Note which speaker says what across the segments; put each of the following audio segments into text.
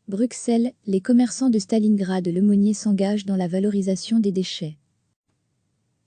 Speaker 1: Bruxelles, les commerçants de Stalingrad Lemonnier s'engagent dans la valorisation des déchets.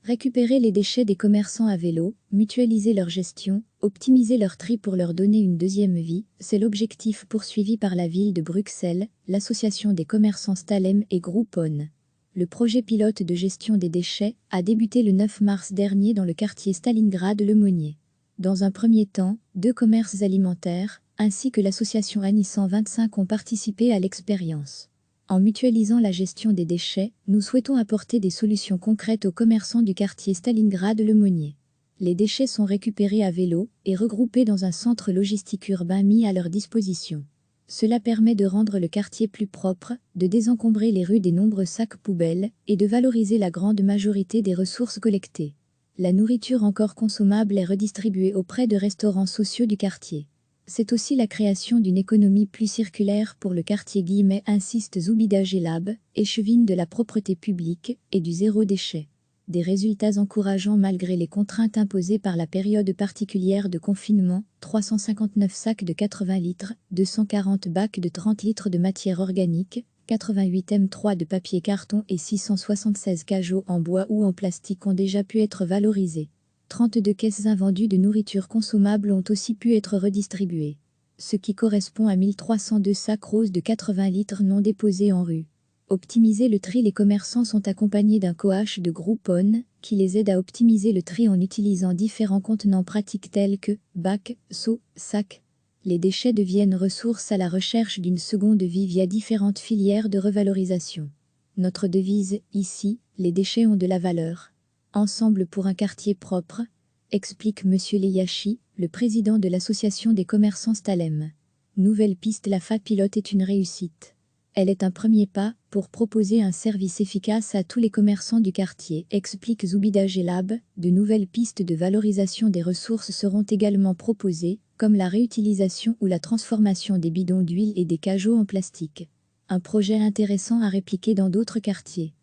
Speaker 1: Récupérer les déchets des commerçants à vélo, mutualiser leur gestion, optimiser leur tri pour leur donner une deuxième vie, c'est l'objectif poursuivi par la ville de Bruxelles, l'association des commerçants Stalem et Groupon. Le projet pilote de gestion des déchets a débuté le 9 mars dernier dans le quartier Stalingrad Lemonnier. Dans un premier temps, 2 commerces alimentaires, ainsi que l'association Annie 125 ont participé à l'expérience. En mutualisant la gestion des déchets, nous souhaitons apporter des solutions concrètes aux commerçants du quartier Stalingrad Lemonnier. Les déchets sont récupérés à vélo et regroupés dans un centre logistique urbain mis à leur disposition. Cela permet de rendre le quartier plus propre, de désencombrer les rues des nombreux sacs poubelles et de valoriser la grande majorité des ressources collectées. La nourriture encore consommable est redistribuée auprès de restaurants sociaux du quartier. C'est aussi la création d'une économie plus circulaire pour le quartier, insiste Zoubida Gelab, échevine de la propreté publique et du zéro déchet. Des résultats encourageants malgré les contraintes imposées par la période particulière de confinement, 359 sacs de 80 litres, 240 bacs de 30 litres de matière organique, 88 M3 de papier carton et 676 cajots en bois ou en plastique ont déjà pu être valorisés. 32 caisses invendues de nourriture consommable ont aussi pu être redistribuées, ce qui correspond à 1302 sacs roses de 80 litres non déposés en rue. Optimiser le tri. Les commerçants sont accompagnés d'un coach de Groupon qui les aide à optimiser le tri en utilisant différents contenants pratiques tels que bacs, seaux, sacs. Les déchets deviennent ressources à la recherche d'une seconde vie via différentes filières de revalorisation. Notre devise, ici, les déchets ont de la valeur. Ensemble pour un quartier propre, explique Monsieur Leyachi, le président de l'association des commerçants Stalem. Nouvelle piste. La FA pilote est une réussite. Elle est un premier pas pour proposer un service efficace à tous les commerçants du quartier, explique Zoubida Gelab. De nouvelles pistes de valorisation des ressources seront également proposées, comme la réutilisation ou la transformation des bidons d'huile et des cajots en plastique. Un projet intéressant à répliquer dans d'autres quartiers.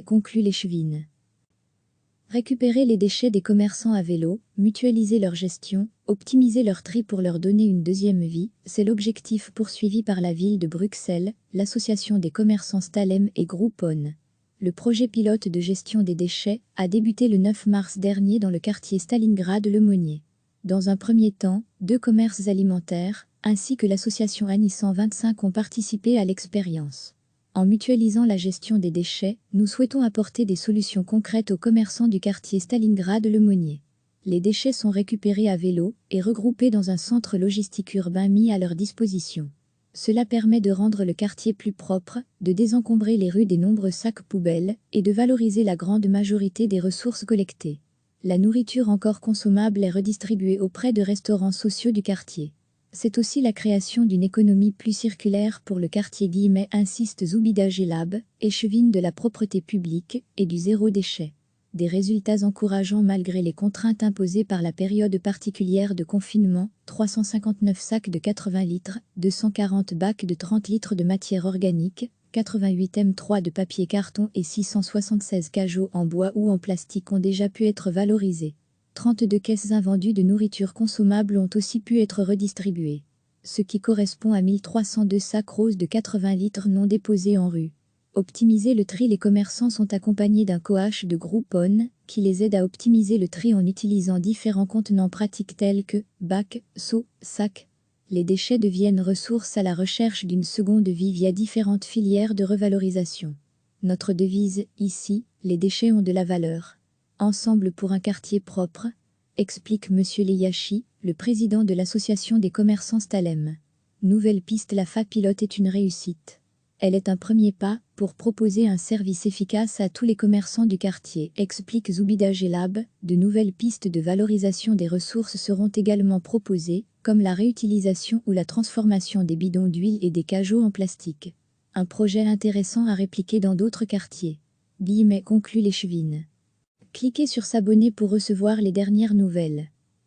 Speaker 1: Conclut l'échevine. Récupérer les déchets des commerçants à vélo, mutualiser leur gestion, optimiser leur tri pour leur donner une deuxième vie, c'est l'objectif poursuivi par la ville de Bruxelles, l'association des commerçants Stalem et Groupon. Le projet pilote de gestion des déchets a débuté le 9 mars dernier dans le quartier Stalingrad Lemonnier. Dans un premier temps, 2 commerces alimentaires, ainsi que l'association Annie 125 ont participé à l'expérience. En mutualisant la gestion des déchets, nous souhaitons apporter des solutions concrètes aux commerçants du quartier Stalingrad Lemonnier. Les déchets sont récupérés à vélo et regroupés dans un centre logistique urbain mis à leur disposition. Cela permet de rendre le quartier plus propre, de désencombrer les rues des nombreux sacs poubelles et de valoriser la grande majorité des ressources collectées. La nourriture encore consommable est redistribuée auprès de restaurants sociaux du quartier. C'est aussi la création d'une économie plus circulaire pour le quartier, insiste Zoubida Gelab, échevine de la propreté publique et du zéro déchet. Des résultats encourageants malgré les contraintes imposées par la période particulière de confinement, 359 sacs de 80 litres, 240 bacs de 30 litres de matière organique, 88 M3 de papier carton et 676 cajots en bois ou en plastique ont déjà pu être valorisés. 32 caisses invendues de nourriture consommable ont aussi pu être redistribuées, ce qui correspond à 1302 sacs roses de 80 litres non déposés en rue. Optimiser le tri. Les commerçants sont accompagnés d'un coach de Groupon qui les aide à optimiser le tri en utilisant différents contenants pratiques tels que bacs, seaux, sacs. Les déchets deviennent ressources à la recherche d'une seconde vie via différentes filières de revalorisation. Notre devise, ici, les déchets ont de la valeur. Ensemble pour un quartier propre, explique Monsieur Leyachi, le président de l'association des commerçants Stalem. Nouvelle piste. La FA pilote est une réussite. Elle est un premier pas pour proposer un service efficace à tous les commerçants du quartier, explique Zoubida Gelab. De nouvelles pistes de valorisation des ressources seront également proposées, comme la réutilisation ou la transformation des bidons d'huile et des cajots en plastique. Un projet intéressant à répliquer dans d'autres quartiers. Conclut l'échevine. Cliquez sur s'abonner pour recevoir les dernières nouvelles.